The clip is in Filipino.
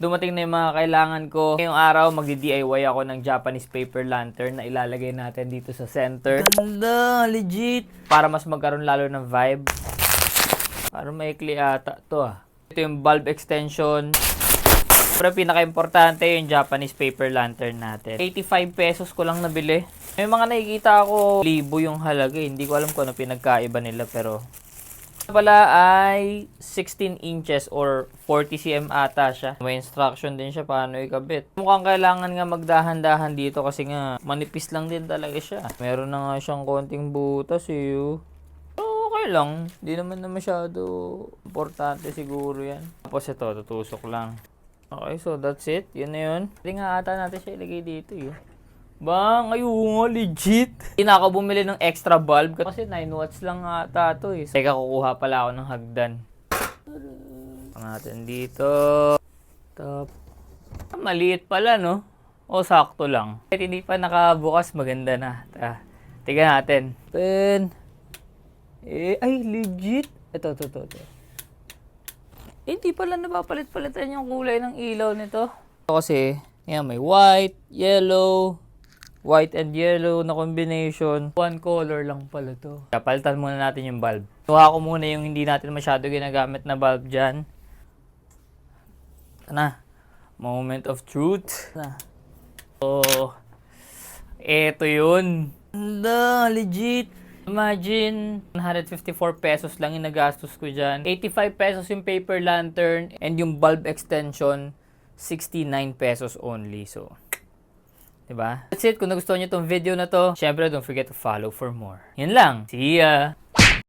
Dumating na yung mga kailangan ko. Ngayong araw, magdi-DIY ako ng Japanese paper lantern na ilalagay natin dito sa center. Ganda! Legit! Para mas magkaroon lalo ng vibe. Parang maikli ata to ah. Ito yung bulb extension. Pero pinaka-importante yung Japanese paper lantern natin. 85 pesos ko lang nabili. May mga nakikita ako, libo yung halaga. Hindi ko alam kung ano pinagkaiba nila pero pala ay 16 inches or 40 cm ata siya. May instruction din siya paano ikabit. Mukhang kailangan nga magdahan-dahan dito kasi nga manipis lang din talaga siya. Meron na nga siyang konting butas eh. Okay lang. Hindi naman na masyado importante siguro yan. Tapos ito, tutusok lang. Okay, so that's it. Yun na yun. Hindi nga ata natin siya ilagay dito eh. Bang, ayun nga, legit. Hindi na ako bumili ng extra bulb kasi 9 watts lang ata ito eh. Teka, kukuha pala ako ng hagdan. Natin dito. Top. Maliit pala, no? O, sakto lang. Kahit hindi pa nakabukas, maganda na. Tignan natin. Pen. Ay, legit. Ito. Hindi pala napapalit-palitan yung kulay ng ilaw nito. Kasi, yan, may white, yellow, white and yellow na combination. One color lang pala to. Palitan muna natin yung bulb. Tuha ko muna yung hindi natin masyado ginagamit na bulb dyan. Na. Moment of truth. Na. So, eto yun. Ganda, legit. Imagine, 154 pesos lang yung nagastos ko dyan. 85 pesos yung paper lantern and yung bulb extension, 69 pesos only. So, diba? That's it. Kung nagustuhan nyo itong video na to, syempre don't forget to follow for more. Yun lang. See ya!